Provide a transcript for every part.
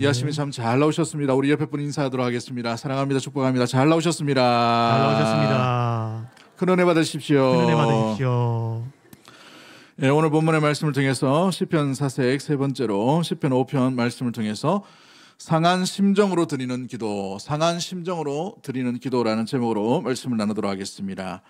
이 아침에 참 잘 나오셨습니다. 우리 옆에 분 인사하도록 하겠습니다. 사랑합니다. 축복합니다. 잘 나오셨습니다. 잘 나오셨습니다. 큰 은혜 받으십시오. 큰 은혜 받으십시오. 예, 오늘 본문의 말씀을 통해서 시편 사색 세 번째로 시편 5편 말씀을 통해서 상한 심정으로 드리는 기도, 상한 심정으로 드리는 기도라는 제목으로 말씀을 나누도록 하겠습니다.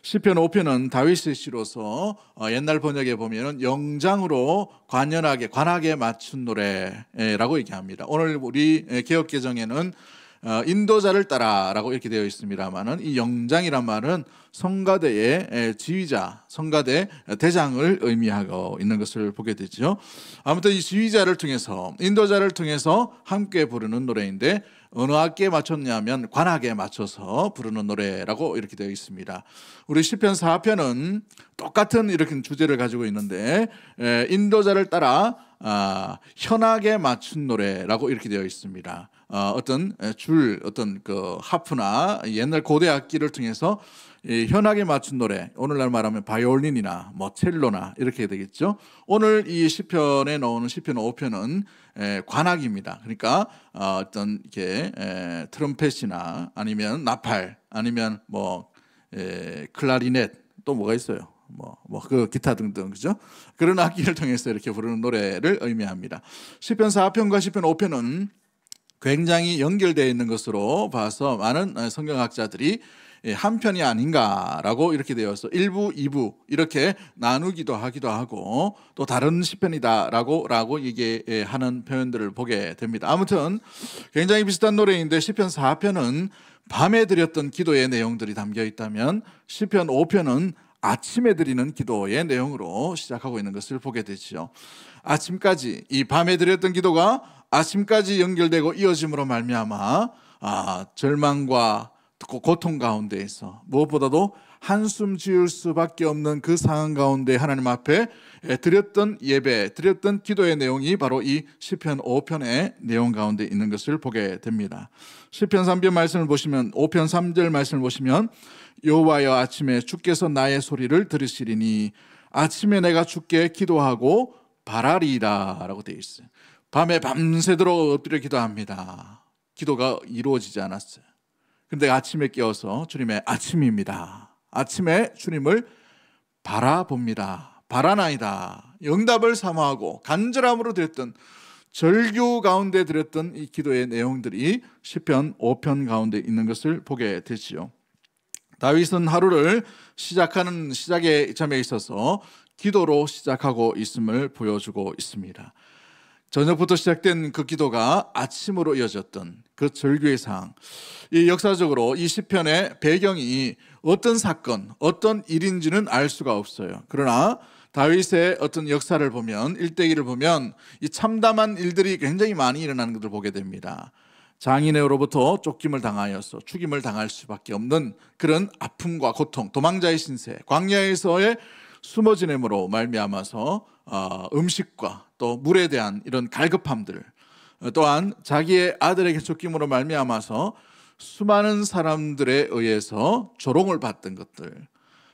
시편 5편은 다윗의 시로서 옛날 번역에 보면은 영장으로 관하게 맞춘 노래라고 얘기합니다. 오늘 우리 개역 개정에는 인도자를 따라라고 이렇게 되어 있습니다만은 이 영장이란 말은 성가대의 지휘자, 성가대 대장을 의미하고 있는 것을 보게 되죠. 아무튼 이 지휘자를 통해서, 인도자를 통해서 함께 부르는 노래인데 어느 악기에 맞췄냐면 관악에 맞춰서 부르는 노래라고 이렇게 되어 있습니다. 우리 시편 4편은 똑같은 이렇게 주제를 가지고 있는데 인도자를 따라 현악에 맞춘 노래라고 이렇게 되어 있습니다. 어떤 그 하프나 옛날 고대 악기를 통해서 현악에 맞춘 노래, 오늘날 말하면 바이올린이나 첼로나 이렇게 되겠죠. 오늘 이 시편에 나오는 시편 5편은 관악입니다. 그러니까 어떤 이렇게 트럼펫이나 아니면 나팔, 아니면 클라리넷, 또 뭐가 있어요? 그 기타 등등, 그죠? 그런 악기를 통해서 이렇게 부르는 노래를 의미합니다. 시편 4편과 시편 5편은 굉장히 연결되어 있는 것으로 봐서 많은 성경학자들이 한 편이 아닌가라고 이렇게 되어서 1부, 2부 이렇게 나누기도 하기도 하고 또 다른 시편이다라고 얘기하는 표현들을 보게 됩니다. 아무튼 굉장히 비슷한 노래인데 시편 4편은 밤에 드렸던 기도의 내용들이 담겨 있다면 시편 5편은 아침에 드리는 기도의 내용으로 시작하고 있는 것을 보게 되죠. 아침까지, 이 밤에 드렸던 기도가 아침까지 연결되고 이어짐으로 말미암아 절망과 고통 가운데에서 무엇보다도 한숨 지을 수밖에 없는 그 상황 가운데 하나님 앞에 드렸던 예배, 드렸던 기도의 내용이 바로 이 시편 5편의 내용 가운데 있는 것을 보게 됩니다. 시편 3편 말씀을 보시면 5편 3절 말씀을 보시면 여호와여 아침에 주께서 나의 소리를 들으시리니 아침에 내가 주께 기도하고 바라리이다 라고 되어 있어요. 밤에 밤새도록 엎드려 기도합니다. 기도가 이루어지지 않았어요. 그런데 아침에 깨어서 주님의 아침입니다. 아침에 주님을 바라봅니다. 바라나이다. 응답을 사모하고 간절함으로 드렸던, 절규 가운데 드렸던 이 기도의 내용들이 시편 5편 가운데 있는 것을 보게 되지요. 다윗은 하루를 시작하는 시작의 점에 있어서 기도로 시작하고 있음을 보여주고 있습니다. 저녁부터 시작된 그 기도가 아침으로 이어졌던 그 절규의 상황, 이 역사적으로 이 시편의 배경이 어떤 사건, 어떤 일인지는 알 수가 없어요. 그러나 다윗의 어떤 역사를 보면, 일대기를 보면 이 참담한 일들이 굉장히 많이 일어나는 것을 보게 됩니다. 장인으로부터 쫓김을 당하여서 죽임을 당할 수밖에 없는 그런 아픔과 고통, 도망자의 신세, 광야에서의 숨어 지냄으로 말미암아서 음식과 또 물에 대한 이런 갈급함들, 또한 자기의 아들에게 쫓김으로 말미암아서 수많은 사람들에 의해서 조롱을 받던 것들,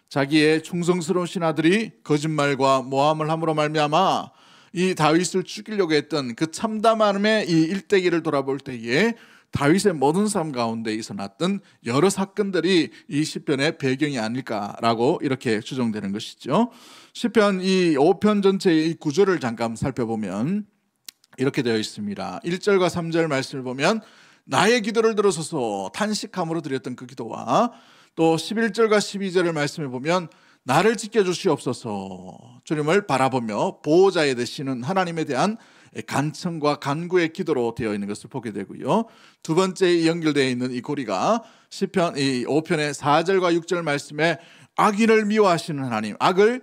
자기의 충성스러운 신하들이 거짓말과 모함을 함으로 말미암아 이 다윗을 죽이려고 했던 그 참담함의 이 일대기를 돌아볼 때에 다윗의 모든 삶 가운데 있어났던 여러 사건들이 이 시편의 배경이 아닐까라고 이렇게 추정되는 것이죠. 시편 이 5편 전체의 이 구조를 잠깐 살펴보면 이렇게 되어 있습니다. 1절과 3절 말씀을 보면 나의 기도를 들어서서 탄식함으로 드렸던 그 기도와, 또 11절과 12절을 말씀해 보면 나를 지켜주시옵소서, 주님을 바라보며 보호자에 되시는 하나님에 대한 간청과 간구의 기도로 되어 있는 것을 보게 되고요. 두 번째 연결되어 있는 이 고리가 시편 이 5편의 4절과 6절 말씀에 악인을 미워하시는 하나님, 악을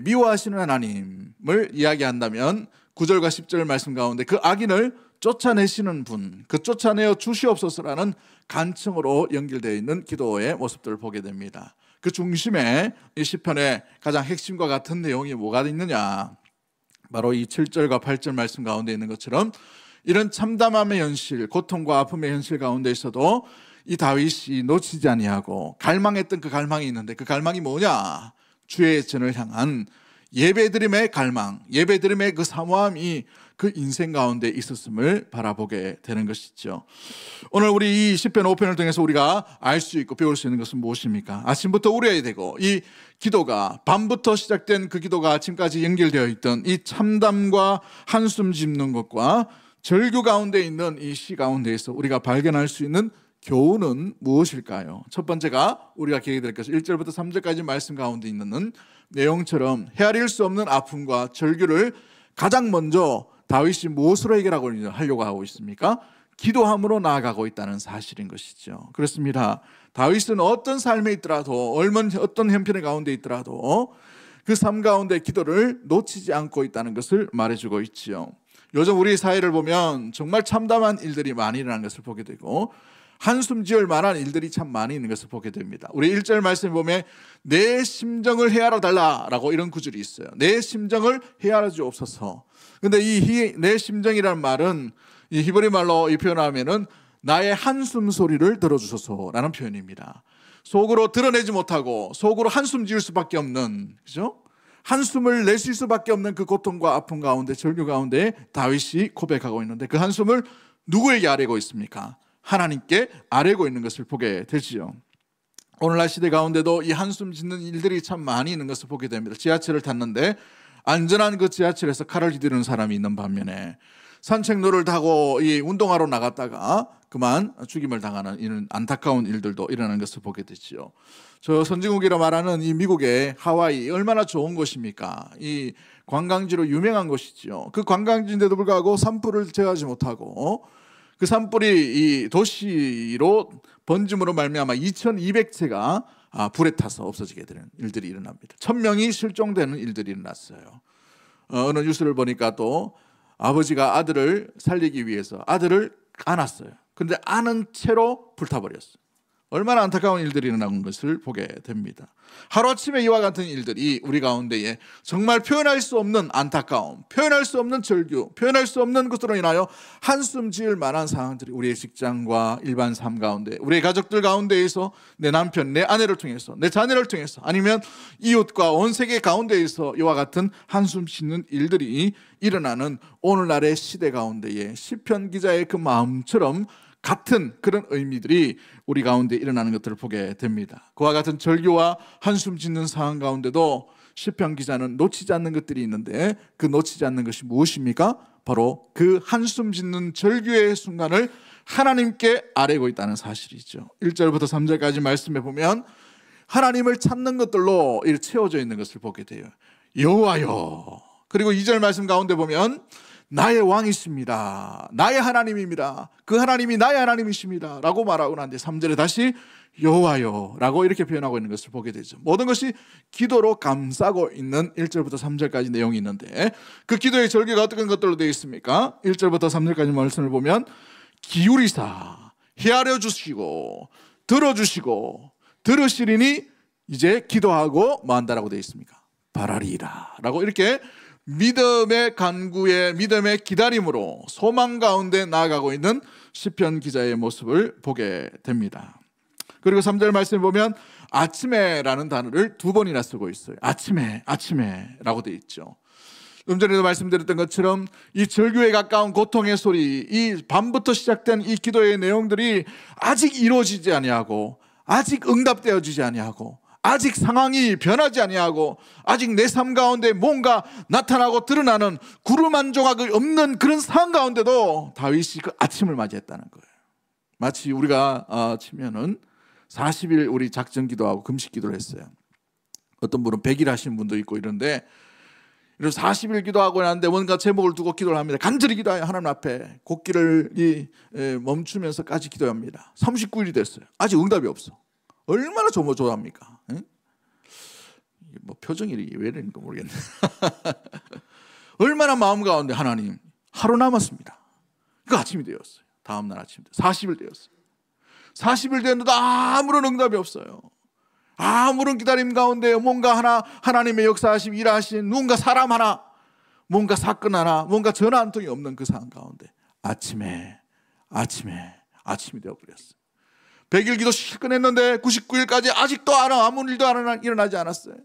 미워하시는 하나님을 이야기한다면 9절과 10절 말씀 가운데 그 악인을 쫓아내시는 분, 그 쫓아내어 주시옵소서라는 간청으로 연결되어 있는 기도의 모습들을 보게 됩니다. 그 중심에 이 시편의 가장 핵심과 같은 내용이 뭐가 있느냐, 바로 이 7절과 8절 말씀 가운데 있는 것처럼 이런 참담함의 현실, 고통과 아픔의 현실 가운데 있어도 이 다윗이 놓치지 아니하고 갈망했던 그 갈망이 있는데, 그 갈망이 뭐냐, 주의 전을 향한 예배드림의 갈망, 예배드림의 그 사모함이 그 인생 가운데 있었음을 바라보게 되는 것이죠. 오늘 우리 이 시편 5편을 통해서 우리가 알 수 있고 배울 수 있는 것은 무엇입니까? 아침부터 울어야 되고 이 기도가 밤부터 시작된 그 기도가 아침까지 연결되어 있던 이 참담과 한숨 짓는 것과 절규 가운데 있는 이 시 가운데에서 우리가 발견할 수 있는 교훈은 무엇일까요? 첫 번째가 우리가 기억해야 될 것은 1절부터 3절까지 말씀 가운데 있는 내용처럼 헤아릴 수 없는 아픔과 절규를 가장 먼저 다윗이 무엇으로 해결하려고 하고 있습니까? 기도함으로 나아가고 있다는 사실인 것이죠. 그렇습니다. 다윗은 어떤 삶에 있더라도 어떤 형편의 가운데 있더라도 그 삶 가운데 기도를 놓치지 않고 있다는 것을 말해주고 있지요. 요즘 우리 사회를 보면 정말 참담한 일들이 많이 일어나는 것을 보게 되고 한숨 지을 만한 일들이 참 많이 있는 것을 보게 됩니다. 우리 1절 말씀에 보면 내 심정을 헤아려 달라라고 이런 구절이 있어요. 내 심정을 헤아려 주옵소서. 근데 이 내 심정이라는 말은 이 히브리 말로 이 표현하면은 나의 한숨 소리를 들어주소서라는 표현입니다. 속으로 드러내지 못하고 속으로 한숨 지을 수밖에 없는, 그죠? 한숨을 낼 수밖에 없는 그 고통과 아픔 가운데, 절규 가운데 다윗이 고백하고 있는데 그 한숨을 누구에게 아뢰고 있습니까? 하나님께 아뢰고 있는 것을 보게 되지요. 오늘날 시대 가운데도 이 한숨 짓는 일들이 참 많이 있는 것을 보게 됩니다. 지하철을 탔는데 안전한 그 지하철에서 칼을 휘두르는 사람이 있는 반면에 산책로를 타고 이 운동하러 나갔다가 그만 죽임을 당하는 이런 안타까운 일들도 일어나는 것을 보게 되지요. 저 선진국이라 말하는 이 미국의 하와이 얼마나 좋은 곳입니까? 이 관광지로 유명한 곳이지요. 그 관광지인데도 불구하고 산불을 제어하지 못하고 그 산불이 이 도시로 번짐으로 말미암아 2,200채가 불에 타서 없어지게 되는 일들이 일어납니다. 1,000명이 실종되는 일들이 일어났어요. 어느 뉴스를 보니까 또 아버지가 아들을 살리기 위해서 아들을 안았어요. 그런데 안은 채로 불타버렸어요. 얼마나 안타까운 일들이 일어나는 것을 보게 됩니다. 하루아침에 이와 같은 일들이 우리 가운데에 정말 표현할 수 없는 안타까움, 표현할 수 없는 절규, 표현할 수 없는 것으로 인하여 한숨 지을 만한 상황들이 우리의 직장과 일반 삶 가운데, 우리의 가족들 가운데에서 내 남편, 내 아내를 통해서, 내 자녀를 통해서, 아니면 이웃과 온 세계 가운데에서 이와 같은 한숨 쉬는 일들이 일어나는 오늘날의 시대 가운데에 시편 기자의 그 마음처럼 같은 그런 의미들이 우리 가운데 일어나는 것들을 보게 됩니다. 그와 같은 절규와 한숨 짓는 상황 가운데도 시편 기자는 놓치지 않는 것들이 있는데 그 놓치지 않는 것이 무엇입니까? 바로 그 한숨 짓는 절규의 순간을 하나님께 아뢰고 있다는 사실이죠. 1절부터 3절까지 말씀해 보면 하나님을 찾는 것들로 채워져 있는 것을 보게 돼요. 여호와여. 그리고 2절 말씀 가운데 보면 나의 왕이십니다. 나의 하나님입니다. 그 하나님이 나의 하나님이십니다. 라고 말하고 난 뒤 3절에 다시 여호와여 라고 이렇게 표현하고 있는 것을 보게 되죠. 모든 것이 기도로 감싸고 있는 1절부터 3절까지 내용이 있는데 그 기도의 절개가 어떤 것들로 되어 있습니까? 1절부터 3절까지 말씀을 보면 기울이사 헤아려 주시고 들어주시고 들으시리니 이제 기도하고 뭐 한다라고 되어 있습니까? 바라리라 라고 이렇게 믿음의 간구에 믿음의 기다림으로 소망 가운데 나아가고 있는 시편 기자의 모습을 보게 됩니다. 그리고 3절 말씀에 보면 아침에라는 단어를 2번이나 쓰고 있어요. 아침에 라고 되어 있죠. 전에도 말씀드렸던 것처럼 이 절규에 가까운 고통의 소리, 이 밤부터 시작된 이 기도의 내용들이 아직 이루어지지 아니하고 아직 응답되어지지 아니하고 아직 상황이 변하지 아니하고 아직 내 삶 가운데 뭔가 나타나고 드러나는 구름 한 조각이 없는 그런 상황 가운데도 다윗이 그 아침을 맞이했다는 거예요. 마치 우리가 치면은 40일 우리 작전 기도하고 금식 기도를 했어요. 어떤 분은 100일 하신 분도 있고 이런데 40일 기도하고 나는데 뭔가 제목을 두고 기도를 합니다. 간절히 기도해요. 하나님 앞에 곡기를 멈추면서까지 기도합니다. 39일이 됐어요. 아직 응답이 없어. 얼마나 조마조마합니까? 뭐 표정이 왜 이러는가 모르겠네. 얼마나 마음 가운데 하나님 하루 남았습니다. 그 아침이 되었어요. 다음날 아침 40일 되었어요. 40일 되었는데 아무런 응답이 없어요. 아무런 기다림 가운데 뭔가 하나님의 역사하심 일하신 누군가 사람 하나, 뭔가 사건 하나, 뭔가 전화 한 통이 없는 그 상황 가운데 아침이 되어버렸어요. 100일 기도 실컷 했는데 99일까지 아직도 아무 일도 일어나지 않았어요.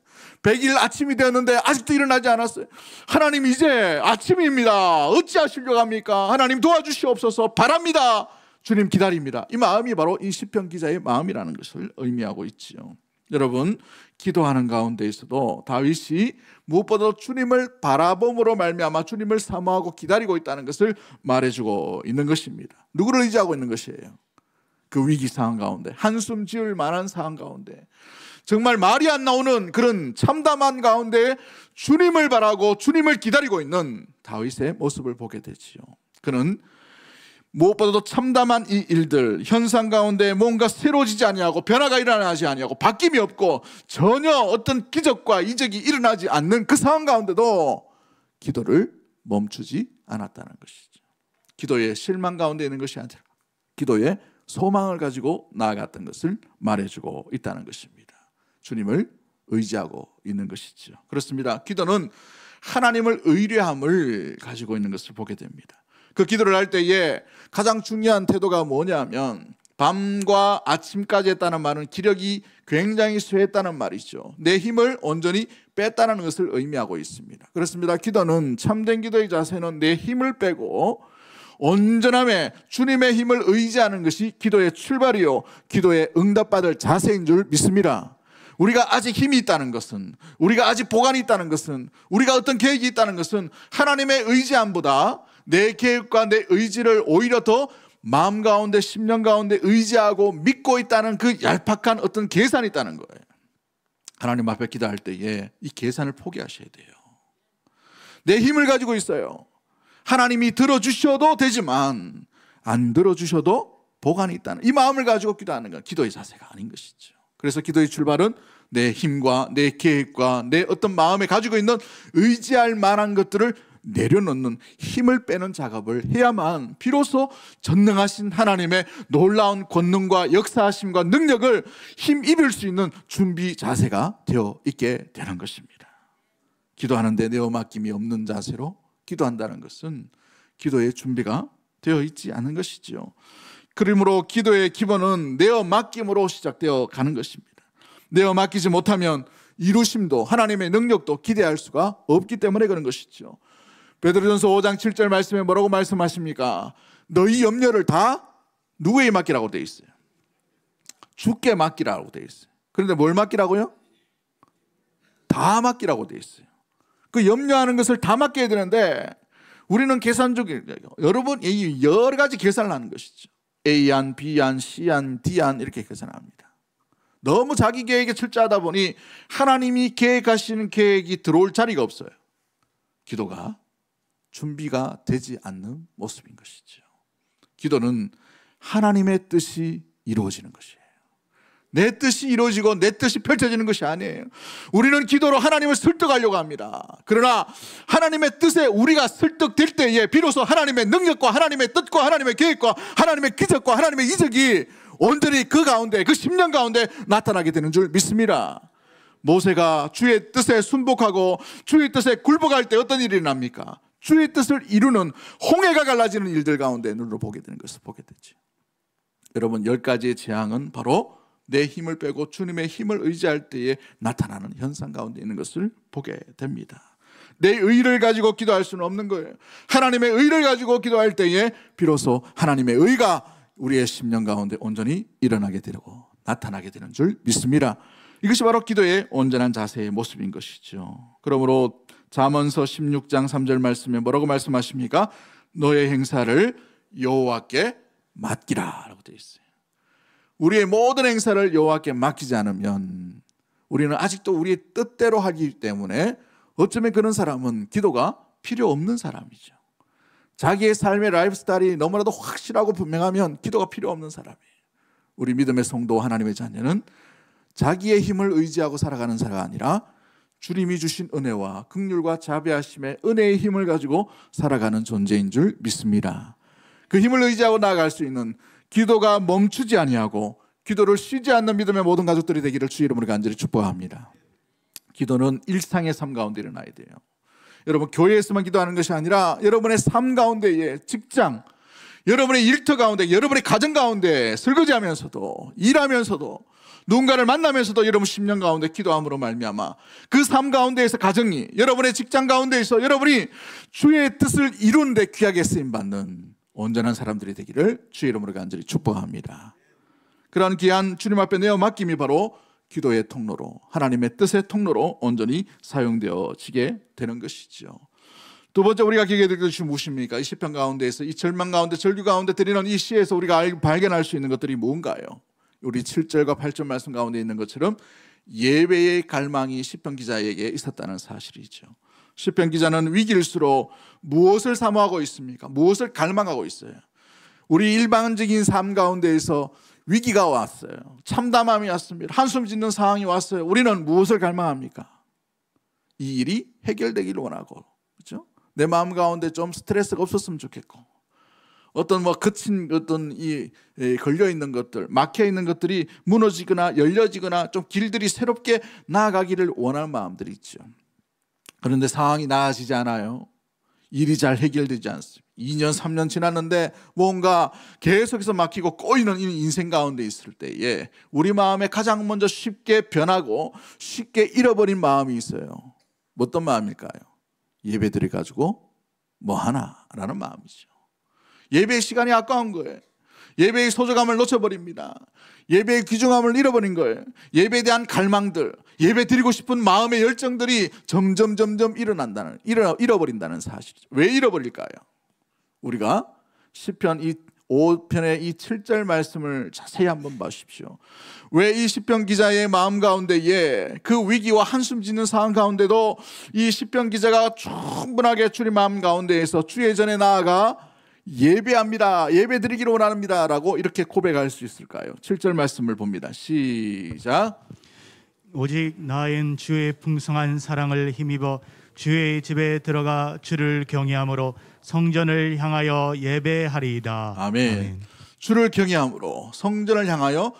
100일 아침이 되었는데 아직도 일어나지 않았어요. 하나님, 이제 아침입니다. 어찌하시려고 합니까? 하나님 도와주시옵소서 바랍니다. 주님 기다립니다. 이 마음이 바로 이 시편 기자의 마음이라는 것을 의미하고 있지요. 여러분, 기도하는 가운데 있어도 다윗이 무엇보다도 주님을 바라봄으로 말미암아 주님을 사모하고 기다리고 있다는 것을 말해주고 있는 것입니다. 누구를 의지하고 있는 것이에요? 그 위기 상황 가운데, 한숨 지을 만한 상황 가운데, 정말 말이 안 나오는 그런 참담한 가운데 주님을 바라고 주님을 기다리고 있는 다윗의 모습을 보게 되지요. 그는 무엇보다도 참담한 이 일들, 현상 가운데 뭔가 새로워지지 아니하고 변화가 일어나지 아니하고 바뀜이 없고 전혀 어떤 기적과 이적이 일어나지 않는 그 상황 가운데도 기도를 멈추지 않았다는 것이죠. 기도의 실망 가운데 있는 것이 아니라 기도의 소망을 가지고 나아갔던 것을 말해주고 있다는 것입니다. 주님을 의지하고 있는 것이죠. 그렇습니다. 기도는 하나님을 의뢰함을 가지고 있는 것을 보게 됩니다. 그 기도를 할 때에 가장 중요한 태도가 뭐냐면, 밤과 아침까지 했다는 말은 기력이 굉장히 쇠했다는 말이죠. 내 힘을 온전히 뺐다는 것을 의미하고 있습니다. 그렇습니다. 기도는, 참된 기도의 자세는 내 힘을 빼고 온전함에 주님의 힘을 의지하는 것이 기도의 출발이요, 기도에 응답받을 자세인 줄 믿습니다. 우리가 아직 힘이 있다는 것은, 우리가 아직 보관이 있다는 것은, 우리가 어떤 계획이 있다는 것은 하나님의 의지함보다 내 계획과 내 의지를 오히려 더 마음 가운데, 심령 가운데 의지하고 믿고 있다는 그 얄팍한 어떤 계산이 있다는 거예요. 하나님 앞에 기도할 때에 이 계산을 포기하셔야 돼요. 내 힘을 가지고 있어요. 하나님이 들어주셔도 되지만 안 들어주셔도 보관이 있다는 이 마음을 가지고 기도하는 건 기도의 자세가 아닌 것이죠. 그래서 기도의 출발은 내 힘과 내 계획과 내 어떤 마음에 가지고 있는 의지할 만한 것들을 내려놓는, 힘을 빼는 작업을 해야만 비로소 전능하신 하나님의 놀라운 권능과 역사하심과 능력을 힘입을 수 있는 준비 자세가 되어 있게 되는 것입니다. 기도하는데 내어 맡김이 없는 자세로 기도한다는 것은 기도의 준비가 되어 있지 않은 것이죠. 그러므로 기도의 기본은 내어 맡김으로 시작되어 가는 것입니다. 내어 맡기지 못하면 이루심도 하나님의 능력도 기대할 수가 없기 때문에 그런 것이죠. 베드로전서 5장 7절 말씀에 뭐라고 말씀하십니까? 너희 염려를 다 누구에게 맡기라고 되어 있어요? 주께 맡기라고 되어 있어요. 그런데 뭘 맡기라고요? 다 맡기라고 되어 있어요. 그 염려하는 것을 다 맡겨야 되는데 우리는 계산적이에요. 여러분, 여러 가지 계산을 하는 것이죠. A안, B안, C안, D안 이렇게 계산합니다. 너무 자기 계획에 철저하다 보니 하나님이 계획하시는 계획이 들어올 자리가 없어요. 기도가 준비가 되지 않는 모습인 것이죠. 기도는 하나님의 뜻이 이루어지는 것이에요. 내 뜻이 이루어지고 내 뜻이 펼쳐지는 것이 아니에요. 우리는 기도로 하나님을 설득하려고 합니다. 그러나 하나님의 뜻에 우리가 설득될 때에 비로소 하나님의 능력과 하나님의 뜻과 하나님의 계획과 하나님의 기적과 하나님의 이적이 온전히 그 가운데, 그 10년 가운데 나타나게 되는 줄 믿습니다. 모세가 주의 뜻에 순복하고 주의 뜻에 굴복할 때 어떤 일이 납니까? 주의 뜻을 이루는 홍해가 갈라지는 일들 가운데 눈으로 보게 되는 것을 보게 되죠. 여러분, 10가지의 재앙은 바로 내 힘을 빼고 주님의 힘을 의지할 때에 나타나는 현상 가운데 있는 것을 보게 됩니다. 내 의를 가지고 기도할 수는 없는 거예요. 하나님의 의를 가지고 기도할 때에 비로소 하나님의 의가 우리의 심령 가운데 온전히 일어나게 되고 나타나게 되는 줄 믿습니다. 이것이 바로 기도의 온전한 자세의 모습인 것이죠. 그러므로 잠언서 16장 3절 말씀에 뭐라고 말씀하십니까? 너의 행사를 여호와께 맡기라 라고 되어 있어요. 우리의 모든 행사를 여호와께 맡기지 않으면 우리는 아직도 우리의 뜻대로 하기 때문에 어쩌면 그런 사람은 기도가 필요 없는 사람이죠. 자기의 삶의 라이프 스타일이 너무나도 확실하고 분명하면 기도가 필요 없는 사람이에요. 우리 믿음의 성도 하나님의 자녀는 자기의 힘을 의지하고 살아가는 사람이 아니라 주님이 주신 은혜와 긍휼과 자비하심의 은혜의 힘을 가지고 살아가는 존재인 줄 믿습니다. 그 힘을 의지하고 나아갈 수 있는, 기도가 멈추지 아니하고 기도를 쉬지 않는 믿음의 모든 가족들이 되기를 주의 이름으로 간절히 축복합니다. 기도는 일상의 삶 가운데 일어나야 돼요. 여러분, 교회에서만 기도하는 것이 아니라 여러분의 삶 가운데에, 직장, 여러분의 일터 가운데, 여러분의 가정 가운데 설거지하면서도, 일하면서도, 누군가를 만나면서도 여러분 10년 가운데 기도함으로 말미암아 그 삶 가운데에서 가정이, 여러분의 직장 가운데에서 여러분이 주의 뜻을 이루는데 귀하게 쓰임받는 온전한 사람들이 되기를 주의 이름으로 간절히 축복합니다. 그런 귀한 주님 앞에 내어 맡김이 바로 기도의 통로로, 하나님의 뜻의 통로로 온전히 사용되어지게 되는 것이죠. 두 번째 우리가 기억해야 될 것이 무엇입니까? 이 시편 가운데에서, 이 절망 가운데, 절규 가운데 드리는 이 시에서 우리가 발견할 수 있는 것들이 뭔가요? 우리 7절과 8절 말씀 가운데 있는 것처럼 예배의 갈망이 시편 기자에게 있었다는 사실이죠. 시편 기자는 위기일수록 무엇을 사모하고 있습니까? 무엇을 갈망하고 있어요? 우리 일반적인 삶 가운데에서 위기가 왔어요. 참담함이 왔습니다. 한숨 짓는 상황이 왔어요. 우리는 무엇을 갈망합니까? 이 일이 해결되기를 원하고, 그렇죠? 내 마음 가운데 좀 스트레스가 없었으면 좋겠고, 어떤 거친 어떤 이 걸려 있는 것들, 막혀 있는 것들이 무너지거나 열려지거나 좀 길들이 새롭게 나아가기를 원하는 마음들이 있죠. 그런데 상황이 나아지지 않아요. 일이 잘 해결되지 않습니다. 2년 3년 지났는데 뭔가 계속해서 막히고 꼬이는 인생 가운데 있을 때에 우리 마음에 가장 먼저 쉽게 변하고 쉽게 잃어버린 마음이 있어요. 어떤 마음일까요? 예배드려 가지고 뭐 하나라는 마음이죠. 예배의 시간이 아까운 거예요. 예배의 소중함을 놓쳐버립니다. 예배의 귀중함을 잃어버린 거예요. 예배에 대한 갈망들, 예배 드리고 싶은 마음의 열정들이 점점 잃어버린다는 사실이죠. 왜 잃어버릴까요? 우리가 시편 이 5편의 이 7절 말씀을 자세히 한번 보십시오. 왜 이 시편 기자의 마음 가운데에 그 위기와 한숨 짓는 상황 가운데도 이 시편 기자가 충분하게 주님 마음 가운데에서 주의 전에 나아가 예배합니다, 예배 드리기를 원합니다 라고 이렇게 고백할 수 있을까요? 7절 말씀을 봅니다. 시작. 오직 나인 주의 풍성한 사랑을 힘입어 주의 집에 들어가 주를 경외함으로 성전을 향하여 예배하리이다. 아멘. 주를 경외함으로 성전을 향하여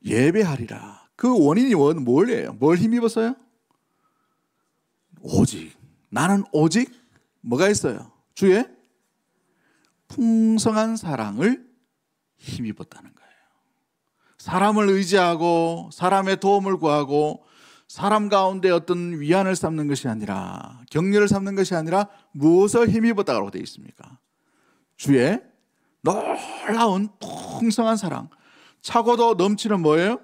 예배하리라. 그 원인이 뭐예요? 뭘 힘입었어요? 오직, 나는 오직 뭐가 있어요? 주의 풍성한 사랑을 힘입었다는 거예요. 사람을 의지하고 사람의 도움을 구하고 사람 가운데 어떤 위안을 삼는 것이 아니라, 격려를 삼는 것이 아니라 무엇을 힘입었다고 되어 있습니까? 주의 놀라운 풍성한 사랑, 차고도 넘치는 뭐예요?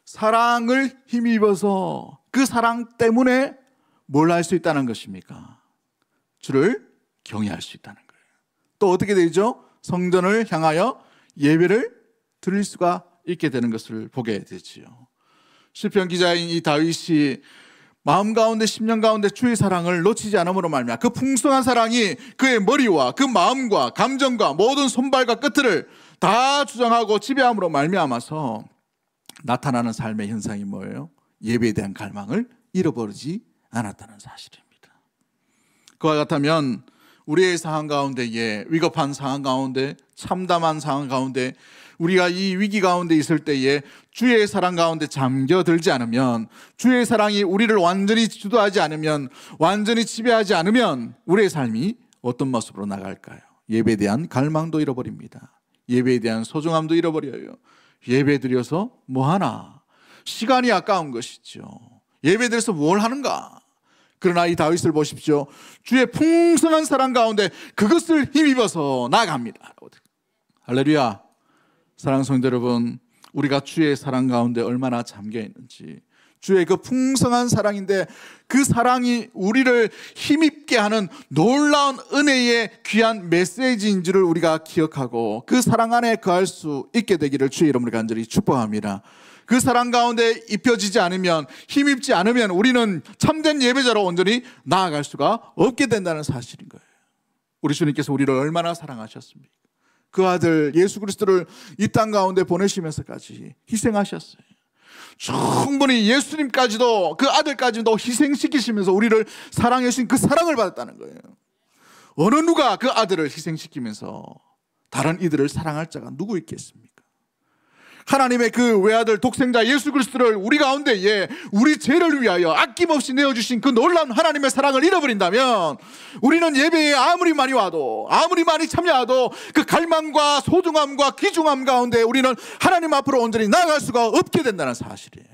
사랑을 힘입어서 그 사랑 때문에 뭘 할 수 있다는 것입니까? 주를 경외할 수 있다는 거예요. 또 어떻게 되죠? 성전을 향하여 예배를 드릴 수가 있게 되는 것을 보게 되지요. 시편 기자인 이 다윗이 마음 가운데 10년 가운데 주의 사랑을 놓치지 않음으로 말미암아 그 풍성한 사랑이 그의 머리와 그 마음과 감정과 모든 손발과 끝을 다 주장하고 지배함으로 말미암아서 나타나는 삶의 현상이 뭐예요? 예배에 대한 갈망을 잃어버리지 않았다는 사실입니다. 그와 같다면 우리의 상황 가운데에, 위급한 상황 가운데, 참담한 상황 가운데, 우리가 이 위기 가운데 있을 때에 주의 사랑 가운데 잠겨들지 않으면, 주의 사랑이 우리를 완전히 주도하지 않으면, 완전히 지배하지 않으면 우리의 삶이 어떤 모습으로 나갈까요? 예배에 대한 갈망도 잃어버립니다. 예배에 대한 소중함도 잃어버려요. 예배 드려서 뭐하나? 시간이 아까운 것이죠. 예배 드려서 뭘 하는가? 그러나 이 다윗을 보십시오. 주의 풍성한 사랑 가운데 그것을 힘입어서 나아갑니다. 할렐루야. 사랑하는 성도 여러분, 우리가 주의 사랑 가운데 얼마나 잠겨 있는지, 주의 그 풍성한 사랑인데 그 사랑이 우리를 힘입게 하는 놀라운 은혜의 귀한 메시지인 줄을 우리가 기억하고 그 사랑 안에 거할 수 있게 되기를 주의 이름으로 간절히 축복합니다. 그 사랑 가운데 입혀지지 않으면, 힘입지 않으면 우리는 참된 예배자로 온전히 나아갈 수가 없게 된다는 사실인 거예요. 우리 주님께서 우리를 얼마나 사랑하셨습니까? 그 아들 예수 그리스도를 이 땅 가운데 보내시면서까지 희생하셨어요. 충분히 예수님까지도, 그 아들까지도 희생시키시면서 우리를 사랑해 주신 그 사랑을 받았다는 거예요. 어느 누가 그 아들을 희생시키면서 다른 이들을 사랑할 자가 누구 있겠습니까? 하나님의 그 외아들 독생자 예수 그리스도를 우리 가운데에 우리 죄를 위하여 아낌없이 내어주신 그 놀라운 하나님의 사랑을 잃어버린다면 우리는 예배에 아무리 많이 와도, 아무리 많이 참여해도 그 갈망과 소중함과 귀중함 가운데 우리는 하나님 앞으로 온전히 나아갈 수가 없게 된다는 사실이에요.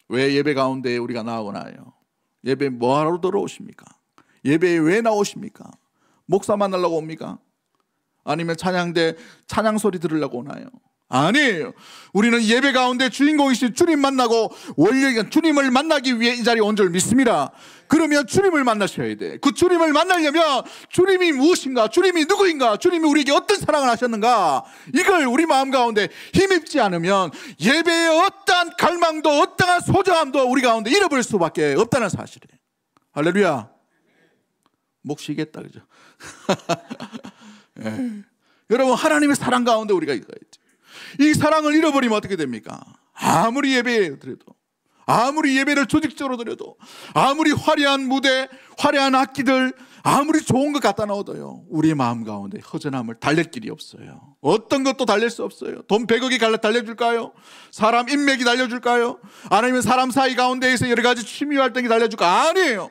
왜 예배 가운데 우리가 나오나요? 예배 뭐하러 들어오십니까? 예배에 왜 나오십니까? 목사 만나려고 옵니까? 아니면 찬양대 찬양 소리 들으려고 오나요? 아니에요. 우리는 예배 가운데 주인공이신 주님 만나고 원래 주님을 만나기 위해 이 자리에 온 줄 믿습니다. 그러면 주님을 만나셔야 돼. 그 주님을 만나려면 주님이 무엇인가, 주님이 누구인가, 주님이 우리에게 어떤 사랑을 하셨는가, 이걸 우리 마음 가운데 힘입지 않으면 예배의 어떠한 갈망도 어떠한 소중함도 우리 가운데 잃어버릴 수밖에 없다는 사실이에요. 할렐루야. 목 쉬겠다, 그죠? 예. 여러분, 하나님의 사랑 가운데 우리가 있어야지. 이 사랑을 잃어버리면 어떻게 됩니까? 아무리 예배에 드려도, 아무리 예배를 조직적으로 드려도, 아무리 화려한 무대, 화려한 악기들, 아무리 좋은 것 갖다 넣어도요, 우리 마음 가운데 허전함을 달랠 길이 없어요. 어떤 것도 달랠 수 없어요. 돈 100억이 달려줄까요? 사람 인맥이 달려줄까요? 아니면 사람 사이 가운데에서 여러 가지 취미 활동이 달려줄까? 아니에요.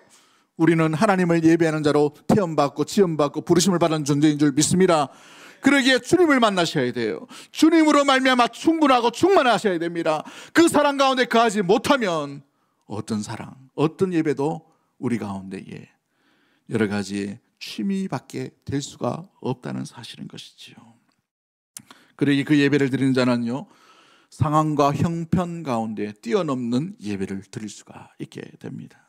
우리는 하나님을 예배하는 자로 태어받고 지음받고 부르심을 받은 존재인 줄 믿습니다. 그러기에 주님을 만나셔야 돼요. 주님으로 말미암아 충분하고 충만하셔야 됩니다. 그 사랑 가운데 거하지 못하면 어떤 사랑, 어떤 예배도 우리 가운데에 여러 가지 취미밖에 될 수가 없다는 사실인 것이지요. 그러기에 그 예배를 드리는 자는요, 상황과 형편 가운데 뛰어넘는 예배를 드릴 수가 있게 됩니다.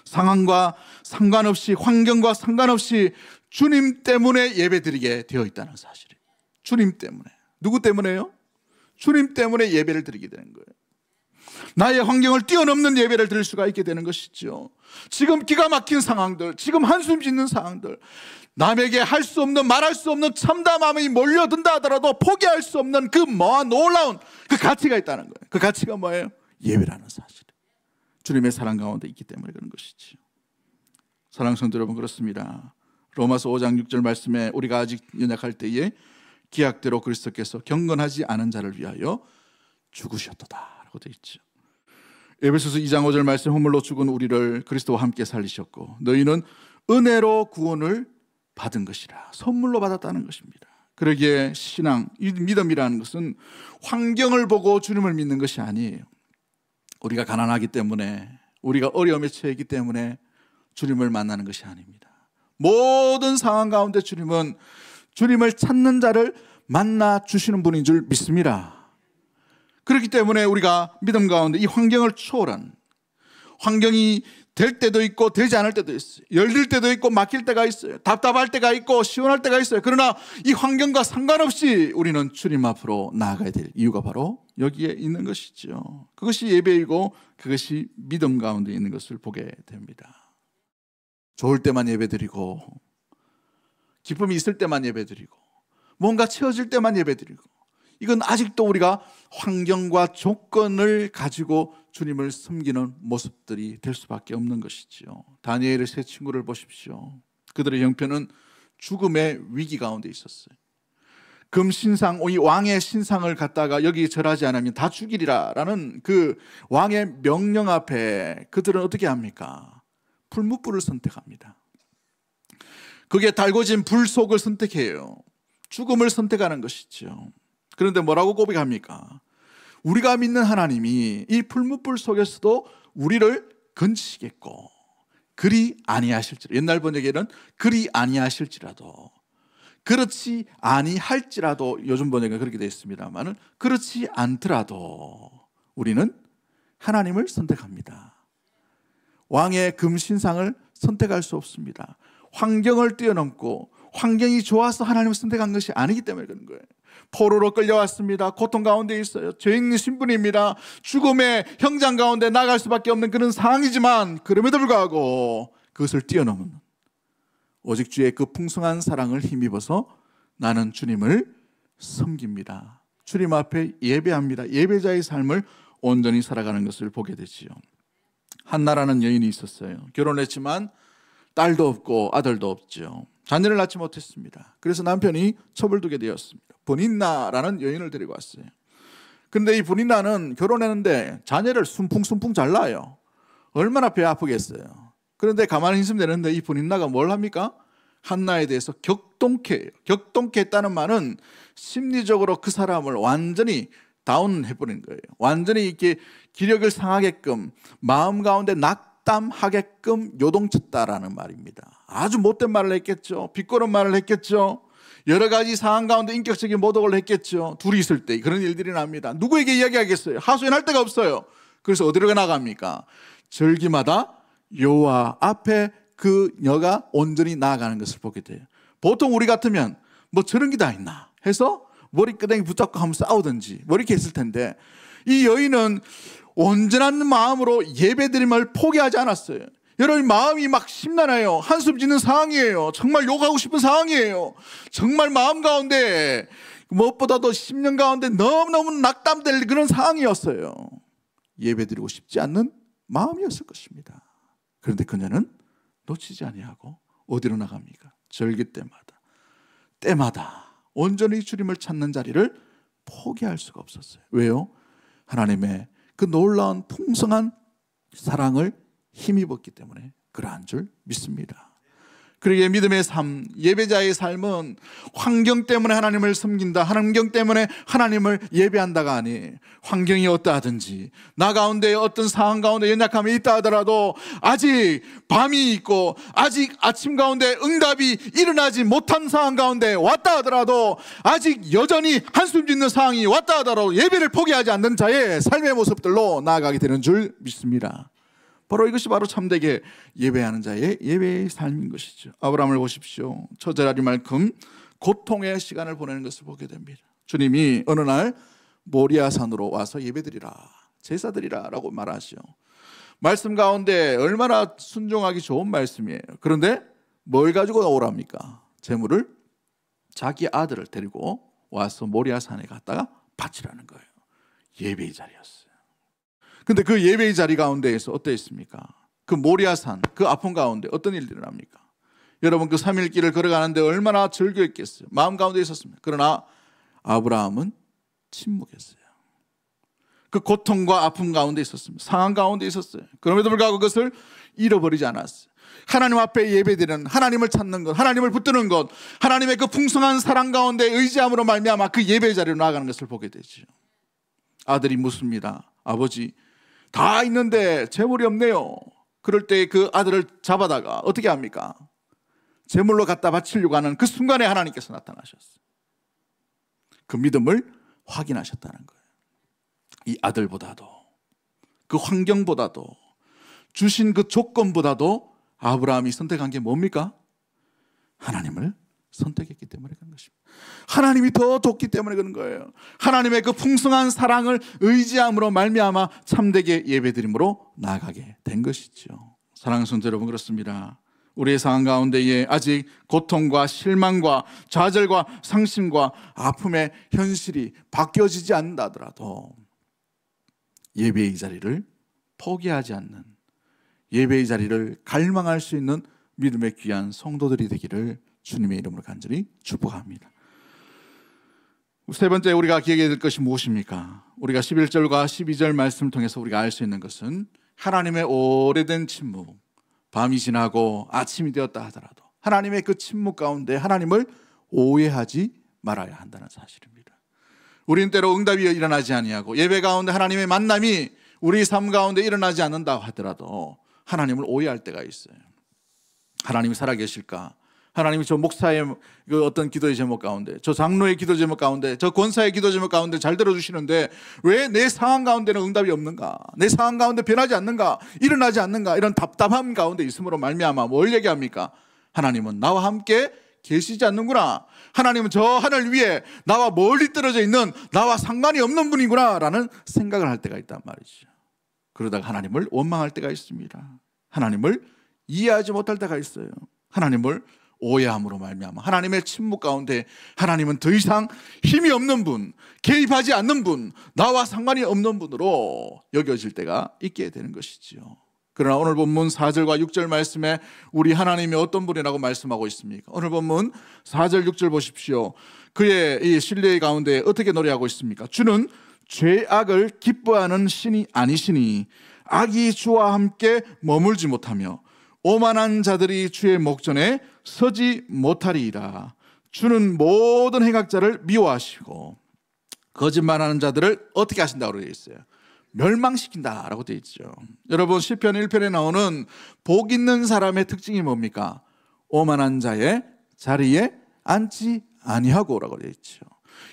상황과 상관없이, 환경과 상관없이 주님 때문에 예배드리게 되어 있다는 사실이에요. 주님 때문에. 누구 때문에요? 주님 때문에 예배를 드리게 되는 거예요. 나의 환경을 뛰어넘는 예배를 드릴 수가 있게 되는 것이죠. 지금 기가 막힌 상황들, 지금 한숨 짓는 상황들, 남에게 할 수 없는, 말할 수 없는 참담함이 몰려든다 하더라도 포기할 수 없는 그 놀라운 그 가치가 있다는 거예요. 그 가치가 뭐예요? 예배라는 사실. 주님의 사랑 가운데 있기 때문에 그런 것이죠. 사랑하는 성도 여러분, 그렇습니다. 로마서 5장 6절 말씀에 우리가 아직 연약할 때에 기약대로 그리스도께서 경건하지 않은 자를 위하여 죽으셨도다 라고 되어 있죠. 에베소서 2장 5절 말씀, 허물로 죽은 우리를 그리스도와 함께 살리셨고 너희는 은혜로 구원을 받은 것이라, 선물로 받았다는 것입니다. 그러기에 신앙, 믿음이라는 것은 환경을 보고 주님을 믿는 것이 아니에요. 우리가 가난하기 때문에, 우리가 어려움에 처했기 때문에 주님을 만나는 것이 아닙니다. 모든 상황 가운데 주님은 주님을 찾는 자를 만나 주시는 분인 줄 믿습니다. 그렇기 때문에 우리가 믿음 가운데 이 환경을 초월한, 환경이 될 때도 있고 되지 않을 때도 있어요. 열릴 때도 있고 막힐 때가 있어요. 답답할 때가 있고 시원할 때가 있어요. 그러나 이 환경과 상관없이 우리는 주님 앞으로 나아가야 될 이유가 바로 여기에 있는 것이죠. 그것이 예배이고 그것이 믿음 가운데 있는 것을 보게 됩니다. 좋을 때만 예배드리고, 기쁨이 있을 때만 예배드리고, 뭔가 채워질 때만 예배드리고, 이건 아직도 우리가 환경과 조건을 가지고 주님을 섬기는 모습들이 될 수밖에 없는 것이죠. 다니엘의 세 친구를 보십시오. 그들의 형편은 죽음의 위기 가운데 있었어요. 금신상, 이 왕의 신상을 갖다가 여기 절하지 않으면 다 죽이리라라는 그 왕의 명령 앞에 그들은 어떻게 합니까? 풀무불을 선택합니다. 그게 달궈진 불 속을 선택해요. 죽음을 선택하는 것이죠. 그런데 뭐라고 고백합니까? 우리가 믿는 하나님이 이 풀무불 속에서도 우리를 건지시겠고 그리 아니하실지라도, 옛날 번역에는 그리 아니하실지라도, 그렇지 아니할지라도, 요즘 번역은 그렇게 되어 있습니다만 그렇지 않더라도 우리는 하나님을 선택합니다. 왕의 금신상을 선택할 수 없습니다. 환경을 뛰어넘고 환경이 좋아서 하나님을 선택한 것이 아니기 때문에 그런 거예요. 포로로 끌려왔습니다. 고통 가운데 있어요. 죄인 신분입니다. 죽음의 형장 가운데 나갈 수밖에 없는 그런 상황이지만 그럼에도 불구하고 그것을 뛰어넘은, 오직 주의 그 풍성한 사랑을 힘입어서 나는 주님을 섬깁니다. 주님 앞에 예배합니다. 예배자의 삶을 온전히 살아가는 것을 보게 되지요. 한나라는 여인이 있었어요. 결혼했지만 딸도 없고 아들도 없죠. 자녀를 낳지 못했습니다. 그래서 남편이 처벌두게 되었습니다. 보닌나라는 여인을 데리고 왔어요. 근데 이 분인나는 결혼했는데 자녀를 숨풍숨풍 잘 낳아요. 얼마나 배 아프겠어요. 그런데 가만히 있으면 되는데 이 분인나가 뭘 합니까? 한나에 대해서 격동케 해요. 격동케 했다는 말은 심리적으로 그 사람을 완전히 다운해버린 거예요. 완전히 이렇게 기력을 상하게끔 마음 가운데 낙담하게끔 요동쳤다라는 말입니다. 아주 못된 말을 했겠죠. 비꼬는 말을 했겠죠. 여러 가지 상황 가운데 인격적인 모독을 했겠죠. 둘이 있을 때 그런 일들이 납니다. 누구에게 이야기하겠어요? 하소연할 데가 없어요. 그래서 어디로 나갑니까? 절기마다 여호와 앞에 그 여가 온전히 나아가는 것을 보게 돼요. 보통 우리 같으면 뭐 저런 게 다 있나 해서 머리끄댕이 붙잡고 한번 싸우든지 뭐 이렇게 했을 텐데, 이 여인은 온전한 마음으로 예배드림을 포기하지 않았어요. 여러분, 마음이 막 심란해요. 한숨 짓는 상황이에요. 정말 욕하고 싶은 상황이에요. 정말 마음 가운데 무엇보다도 10년 가운데 너무너무 낙담될 그런 상황이었어요. 예배드리고 싶지 않는 마음이었을 것입니다. 그런데 그녀는 놓치지 아니하고 어디로 나갑니까? 절기 때마다 온전히 주님을 찾는 자리를 포기할 수가 없었어요. 왜요? 하나님의 그 놀라운 풍성한 사랑을 힘입었기 때문에 그러한 줄 믿습니다. 그러기에 믿음의 삶, 예배자의 삶은 환경 때문에 하나님을 섬긴다, 환경 때문에 하나님을 예배한다가 아니, 환경이 어떠하든지 나 가운데 어떤 상황 가운데 연약함이 있다 하더라도, 아직 밤이 있고 아직 아침 가운데 응답이 일어나지 못한 상황 가운데 왔다 하더라도, 아직 여전히 한숨 짓는 상황이 왔다 하더라도 예배를 포기하지 않는 자의 삶의 모습들로 나아가게 되는 줄 믿습니다. 바로 이것이 바로 참되게 예배하는 자의 예배의 삶인 것이죠. 아브라함을 보십시오. 처절하리만큼 고통의 시간을 보내는 것을 보게 됩니다. 주님이 어느 날 모리아산으로 와서 예배드리라, 제사드리라 라고 말하시오. 말씀 가운데 얼마나 순종하기 좋은 말씀이에요. 그런데 뭘 가지고 오랍니까? 제물을, 자기 아들을 데리고 와서 모리아산에 갔다가 바치라는 거예요. 예배의 자리였어요. 근데 그 예배의 자리 가운데에서 어떠했습니까? 그 모리아산, 그 아픔 가운데 어떤 일들이 납니까? 여러분, 그 3일 길을 걸어가는데 얼마나 절규했겠어요. 마음 가운데 있었습니다. 그러나 아브라함은 침묵했어요. 그 고통과 아픔 가운데 있었습니다. 상황 가운데 있었어요. 그럼에도 불구하고 그것을 잃어버리지 않았어요. 하나님 앞에 예배드리는, 하나님을 찾는 것, 하나님을 붙드는 것, 하나님의 그 풍성한 사랑 가운데 의지함으로 말미암아 그 예배의 자리로 나아가는 것을 보게 되죠. 아들이 묻습니다. 아버지, 다 있는데 재물이 없네요. 그럴 때 그 아들을 잡아다가 어떻게 합니까? 재물로 갖다 바치려고 하는 그 순간에 하나님께서 나타나셨어요. 그 믿음을 확인하셨다는 거예요. 이 아들보다도, 그 환경보다도, 주신 그 조건보다도 아브라함이 선택한 게 뭡니까? 하나님을 선택했기 때문에 그런 것입니다. 하나님이 더 돕기 때문에 그런 거예요. 하나님의 그 풍성한 사랑을 의지함으로 말미암아 참되게 예배드림으로 나아가게 된 것이죠. 사랑하는 성도 여러분, 그렇습니다. 우리의 상황 가운데에 아직 고통과 실망과 좌절과 상심과 아픔의 현실이 바뀌어지지 않는다 하더라도 예배의 자리를 포기하지 않는, 예배의 자리를 갈망할 수 있는 믿음의 귀한 성도들이 되기를 주님의 이름으로 간절히 축복합니다. 세 번째, 우리가 기억해야 될 것이 무엇입니까? 우리가 11절과 12절 말씀을 통해서 우리가 알 수 있는 것은 하나님의 오래된 침묵, 밤이 지나고 아침이 되었다 하더라도 하나님의 그 침묵 가운데 하나님을 오해하지 말아야 한다는 사실입니다. 우리는 때로 응답이 일어나지 아니하고 예배 가운데 하나님의 만남이 우리 삶 가운데 일어나지 않는다 하더라도 하나님을 오해할 때가 있어요. 하나님이 살아계실까? 하나님이 저 목사의 그 어떤 기도의 제목 가운데, 저 장로의 기도 제목 가운데, 저 권사의 기도 제목 가운데 잘 들어주시는데 왜 내 상황 가운데는 응답이 없는가? 내 상황 가운데 변하지 않는가? 일어나지 않는가? 이런 답답함 가운데 있음으로 말미암아 뭘 얘기합니까? 하나님은 나와 함께 계시지 않는구나. 하나님은 저 하늘 위에 나와 멀리 떨어져 있는, 나와 상관이 없는 분이구나 라는 생각을 할 때가 있단 말이죠. 그러다가 하나님을 원망할 때가 있습니다. 하나님을 이해하지 못할 때가 있어요. 하나님을 오해함으로 말미암아 하나님의 침묵 가운데 하나님은 더 이상 힘이 없는 분, 개입하지 않는 분, 나와 상관이 없는 분으로 여겨질 때가 있게 되는 것이지요. 그러나 오늘 본문 4절과 6절 말씀에 우리 하나님이 어떤 분이라고 말씀하고 있습니까? 오늘 본문 4절 6절 보십시오. 그의 이 신뢰의 가운데 어떻게 노래하고 있습니까? 주는 죄악을 기뻐하는 신이 아니시니 악이 주와 함께 머물지 못하며 오만한 자들이 주의 목전에 서지 못하리이다. 주는 모든 행악자를 미워하시고 거짓말하는 자들을 어떻게 하신다고 되어 있어요? 멸망시킨다라고 되어 있죠. 여러분 시편 1편에 나오는 복 있는 사람의 특징이 뭡니까? 오만한 자의 자리에 앉지 아니하고라고 되어 있죠.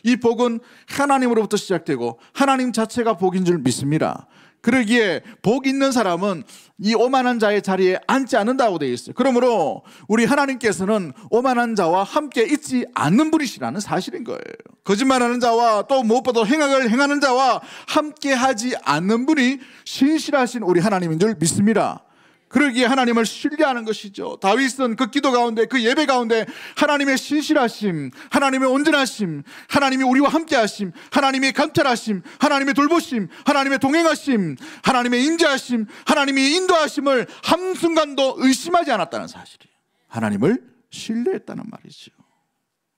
이 복은 하나님으로부터 시작되고 하나님 자체가 복인 줄 믿습니다. 그러기에 복 있는 사람은 이 오만한 자의 자리에 앉지 않는다고 되어 있어요. 그러므로 우리 하나님께서는 오만한 자와 함께 있지 않는 분이시라는 사실인 거예요. 거짓말하는 자와 또 무엇보다 행악을 행하는 자와 함께 하지 않는 분이 신실하신 우리 하나님인 줄 믿습니다. 그러기에 하나님을 신뢰하는 것이죠. 다윗은 그 기도 가운데, 그 예배 가운데 하나님의 신실하심, 하나님의 온전하심, 하나님이 우리와 함께하심, 하나님의 감찰하심, 하나님의 돌보심, 하나님의 동행하심, 하나님의 인자하심, 하나님의 인도하심을 한순간도 의심하지 않았다는 사실이에요. 하나님을 신뢰했다는 말이죠.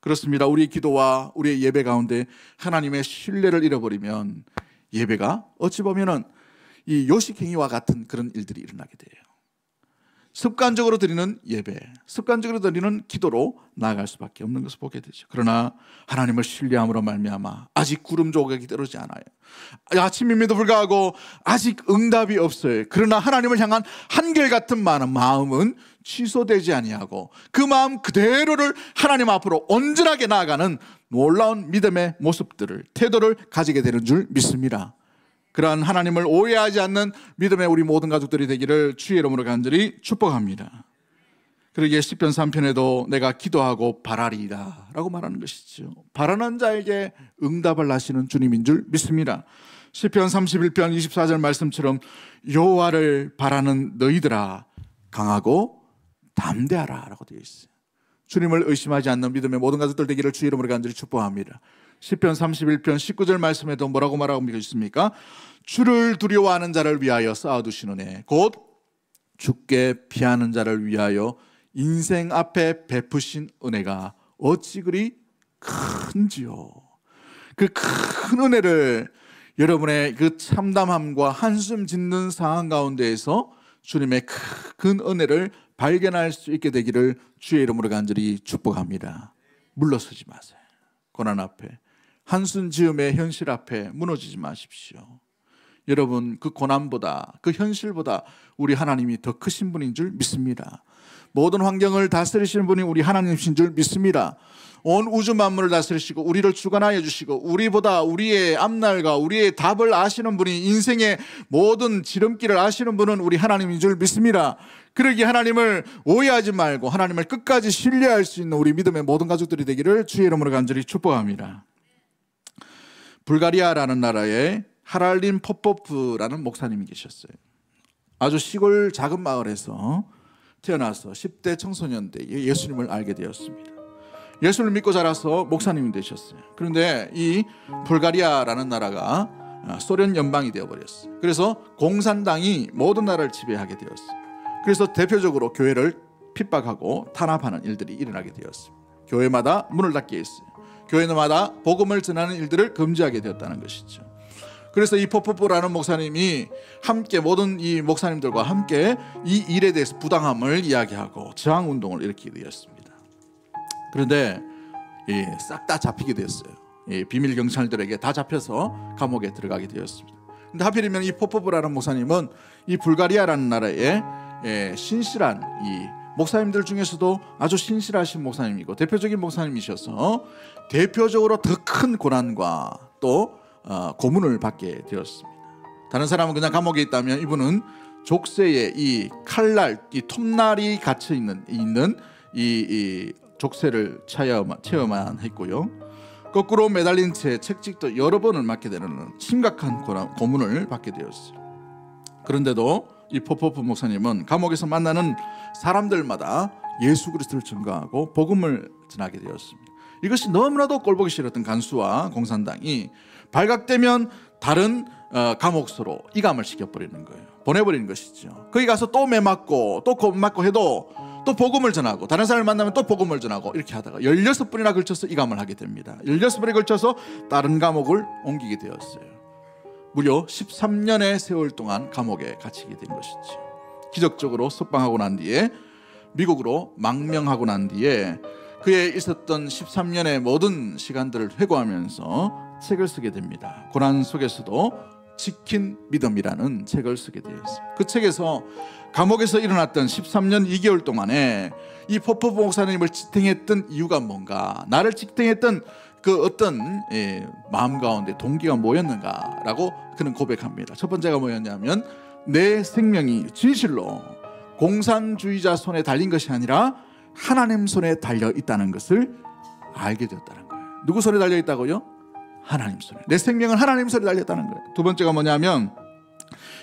그렇습니다. 우리의 기도와 우리의 예배 가운데 하나님의 신뢰를 잃어버리면 예배가 어찌 보면은 이 요식행위와 같은 그런 일들이 일어나게 돼요. 습관적으로 드리는 예배, 습관적으로 드리는 기도로 나아갈 수밖에 없는 것을 보게 되죠. 그러나 하나님을 신뢰함으로 말미암아 아직 구름 조각이 떨어지지 않아요. 아침임에도 불구하고 아직 응답이 없어요. 그러나 하나님을 향한 한결같은 마음은 취소되지 아니하고 그 마음 그대로를 하나님 앞으로 온전하게 나아가는 놀라운 믿음의 모습들을, 태도를 가지게 되는 줄 믿습니다. 그러한 하나님을 오해하지 않는 믿음의 우리 모든 가족들이 되기를 주의 이름으로 간절히 축복합니다. 그러기에 시편 3편에도 내가 기도하고 바라리이다 라고 말하는 것이죠. 바라는 자에게 응답을 하시는 주님인 줄 믿습니다. 시편 31편 24절 말씀처럼 여호와를 바라는 너희들아 강하고 담대하라 라고 되어 있어요. 주님을 의심하지 않는 믿음의 모든 가족들 되기를 주의 이름으로 간절히 축복합니다. 시편 31편 19절 말씀에도 뭐라고 말하고 있습니까? 주를 두려워하는 자를 위하여 쌓아두시는 애 곧 주께 피하는 자를 위하여 인생 앞에 베푸신 은혜가 어찌 그리 큰지요. 그 큰 은혜를 여러분의 그 참담함과 한숨 짓는 상황 가운데에서 주님의 큰 은혜를 발견할 수 있게 되기를 주의 이름으로 간절히 축복합니다. 물러서지 마세요. 고난 앞에, 한숨 지음의 현실 앞에 무너지지 마십시오. 여러분 그 고난보다, 그 현실보다 우리 하나님이 더 크신 분인 줄 믿습니다. 모든 환경을 다스리시는 분이 우리 하나님이신 줄 믿습니다. 온 우주 만물을 다스리시고 우리를 주관하여 주시고 우리보다 우리의 앞날과 우리의 답을 아시는 분이, 인생의 모든 지름길을 아시는 분은 우리 하나님인 줄 믿습니다. 그러기에 하나님을 오해하지 말고 하나님을 끝까지 신뢰할 수 있는 우리 믿음의 모든 가족들이 되기를 주의 이름으로 간절히 축복합니다. 불가리아라는 나라에 하랄린 포포프라는 목사님이 계셨어요. 아주 시골 작은 마을에서 태어나서 10대 청소년 때 예수님을 알게 되었습니다. 예수를 믿고 자라서 목사님이 되셨어요. 그런데 이 불가리아라는 나라가 소련 연방이 되어버렸어요. 그래서 공산당이 모든 나라를 지배하게 되었어요. 그래서 대표적으로 교회를 핍박하고 탄압하는 일들이 일어나게 되었습니다. 교회마다 문을 닫게 했어요. 교회마다 복음을 전하는 일들을 금지하게 되었다는 것이죠. 그래서 이 포포프라는 목사님이 함께 모든 이 목사님들과 함께 이 일에 대해서 부당함을 이야기하고 저항운동을 일으키게 되었습니다. 그런데 싹 다 잡히게 되었어요. 비밀 경찰들에게 다 잡혀서 감옥에 들어가게 되었습니다. 그런데 하필이면 이 포포프라는 목사님은 이 불가리아라는 나라의 신실한 이 목사님들 중에서도 아주 신실하신 목사님이고 대표적인 목사님이셔서 대표적으로 더 큰 고난과 또 고문을 받게 되었습니다. 다른 사람은 그냥 감옥에 있다면 이분은 족쇄에 이 칼날, 이 톱날이 갇혀 있는 이 족쇄를 체험만 했고요. 거꾸로 매달린 채 책찍도 여러 번을 맞게 되는 심각한 고문을 받게 되었어요. 그런데도 이 포포프 목사님은 감옥에서 만나는 사람들마다 예수 그리스도를 증거하고 복음을 전하게 되었습니다. 이것이 너무나도 꼴보기 싫었던 간수와 공산당이 발각되면 다른 감옥소로 이감을 시켜버리는 거예요. 보내버리는 것이죠. 거기 가서 또 매맞고 또 고문 맞고 해도 또 복음을 전하고 다른 사람을 만나면 또 복음을 전하고 이렇게 하다가 16번이나 걸쳐서 이감을 하게 됩니다. 16번에 걸쳐서 다른 감옥을 옮기게 되었어요. 무려 13년의 세월 동안 감옥에 갇히게 된 것이죠. 기적적으로 석방하고 난 뒤에 미국으로 망명하고 난 뒤에 그의 있었던 13년의 모든 시간들을 회고하면서 책을 쓰게 됩니다. 고난 속에서도 지킨 믿음이라는 책을 쓰게 되었어요. 그 책에서 감옥에서 일어났던 13년 2개월 동안에 이 포포 목사님을 지탱했던 이유가 뭔가, 나를 지탱했던 그 어떤 마음 가운데 동기가 뭐였는가라고 그는 고백합니다. 첫 번째가 뭐였냐면, 내 생명이 진실로 공산주의자 손에 달린 것이 아니라 하나님 손에 달려 있다는 것을 알게 되었다는 거예요. 누구 손에 달려 있다고요? 하나님 손에. 내 생명은 하나님 손에 달려 있다는 거예요. 두 번째가 뭐냐면,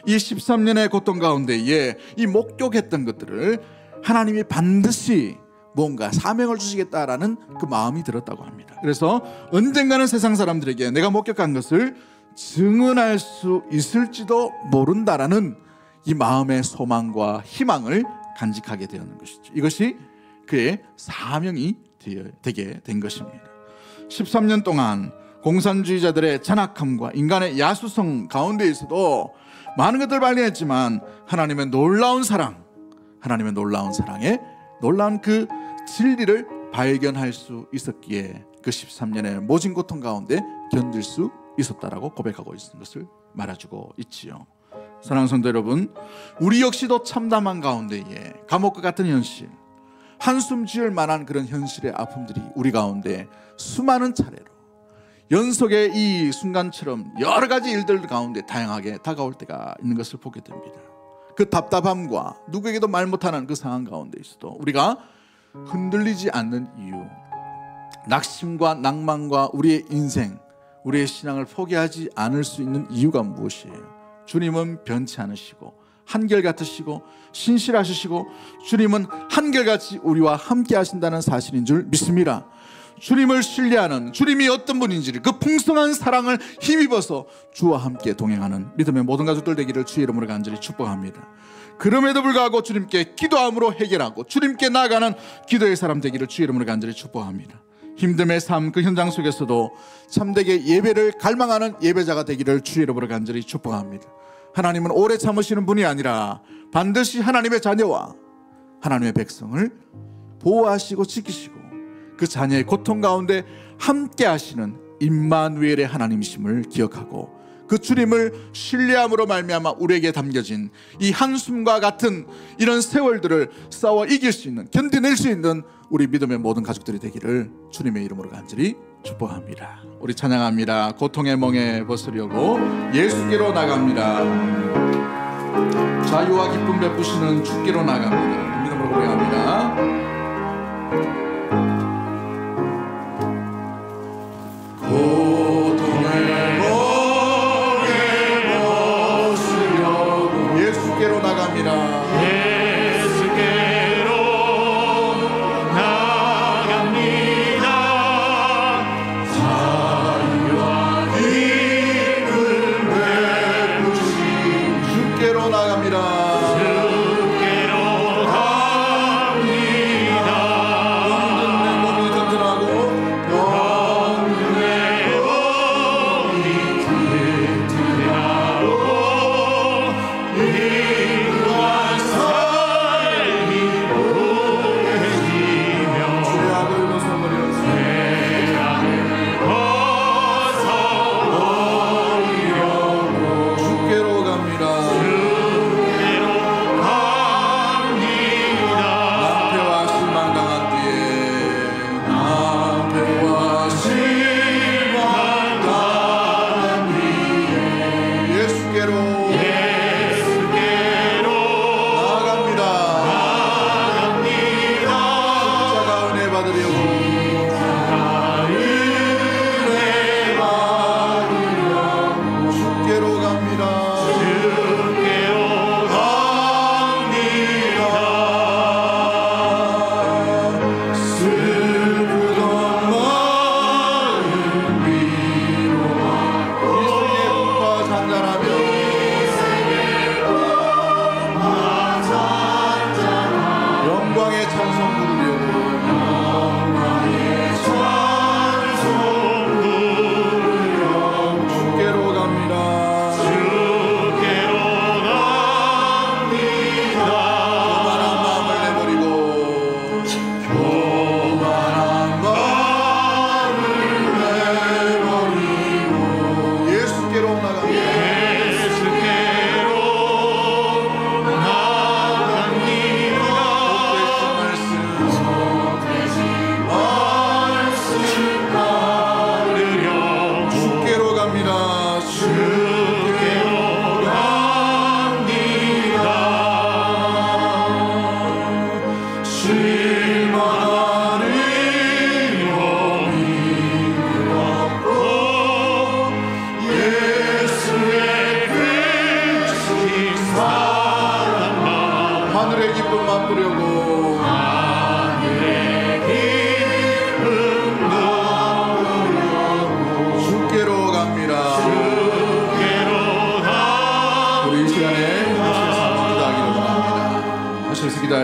이 13년의 고통 가운데에 이 목격했던 것들을 하나님이 반드시 뭔가 사명을 주시겠다라는 그 마음이 들었다고 합니다. 그래서 언젠가는 세상 사람들에게 내가 목격한 것을 증언할 수 있을지도 모른다라는 이 마음의 소망과 희망을 간직하게 되었는 것이죠. 이것이 그의 사명이 되게 된 것입니다. 13년 동안 공산주의자들의 잔악함과 인간의 야수성 가운데에서도 많은 것들을 발견했지만 하나님의 놀라운 사랑, 하나님의 놀라운 사랑에 놀라운 그 진리를 발견할 수 있었기에 그 13년의 모진 고통 가운데 견딜 수 있었다라고 고백하고 있는 것을 말해주고 있지요. 사랑하는 성도 여러분, 우리 역시도 참담한 가운데에 감옥과 같은 현실, 한숨 지을 만한 그런 현실의 아픔들이 우리 가운데 수많은 차례로 연속의 이 순간처럼 여러 가지 일들 가운데 다양하게 다가올 때가 있는 것을 보게 됩니다. 그 답답함과 누구에게도 말 못하는 그 상황 가운데 있어도 우리가 흔들리지 않는 이유, 낙심과 낭만과 우리의 인생, 우리의 신앙을 포기하지 않을 수 있는 이유가 무엇이에요? 주님은 변치 않으시고 한결같으시고 신실하시고 주님은 한결같이 우리와 함께 하신다는 사실인 줄 믿습니다. 주님을 신뢰하는, 주님이 어떤 분인지를, 그 풍성한 사랑을 힘입어서 주와 함께 동행하는 믿음의 모든 가족들 되기를 주의 이름으로 간절히 축복합니다. 그럼에도 불구하고 주님께 기도함으로 해결하고 주님께 나아가는 기도의 사람 되기를 주의 이름으로 간절히 축복합니다. 힘듦의 삶 그 현장 속에서도 참되게 예배를 갈망하는 예배자가 되기를 주의 이름으로 간절히 축복합니다. 하나님은 오래 참으시는 분이 아니라 반드시 하나님의 자녀와 하나님의 백성을 보호하시고 지키시고 그 자녀의 고통 가운데 함께 하시는 임마누엘의 하나님이심을 기억하고 그 주님을 신뢰함으로 말미암아 우리에게 담겨진 이 한숨과 같은 이런 세월들을 싸워 이길 수 있는, 견뎌낼 수 있는 우리 믿음의 모든 가족들이 되기를 주님의 이름으로 간절히 축복합니다. 우리 찬양합니다. 고통의 멍에 벗으려고 예수께로 나갑니다. 자유와 기쁨 베푸시는 주께로 나갑니다. 믿음으로 고백합니다. 고통의 멍에 벗으려고 예수께로 나갑니다. 예수께로 나갑니다. 자유와 기쁨을 베푸신 주께로 나갑니다. 주께로 갑니다.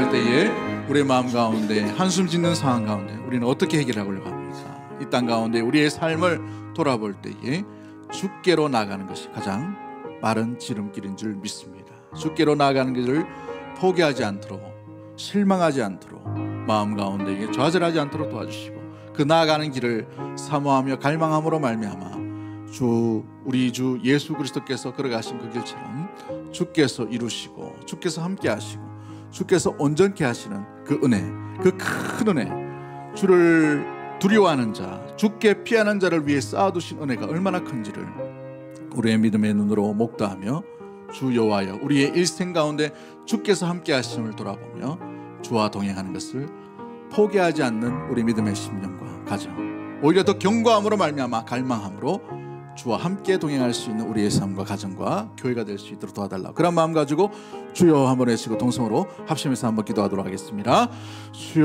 고민할 때에 우리의 마음 가운데 한숨 짓는 상황 가운데 우리는 어떻게 해결하려고 합니까? 이 땅 가운데 우리의 삶을 돌아볼 때에 주께로 나아가는 것이 가장 빠른 지름길인 줄 믿습니다. 주께로 나아가는 길을 포기하지 않도록, 실망하지 않도록, 마음 가운데 좌절하지 않도록 도와주시고, 그 나아가는 길을 사모하며 갈망함으로 말미암아 우리 주 예수 그리스도께서 걸어가신 그 길처럼 주께서 이루시고, 주께서 함께 하시고, 주께서 온전케 하시는 그 은혜, 그 큰 은혜, 주를 두려워하는 자, 주께 피하는 자를 위해 쌓아두신 은혜가 얼마나 큰지를 우리의 믿음의 눈으로 목도하며 주 여호와여, 우리의 일생 가운데 주께서 함께 하심을 돌아보며 주와 동행하는 것을 포기하지 않는 우리 믿음의 심령과 가정, 오히려 더 견고함으로 말미암아 갈망함으로 주와 함께 동행할 수 있는 우리의 삶과 가정과 교회가 될 수 있도록 도와달라. 그런 마음 가지고 주여 한번 외치고 동성으로 합심해서 한번 기도하도록 하겠습니다. 주여.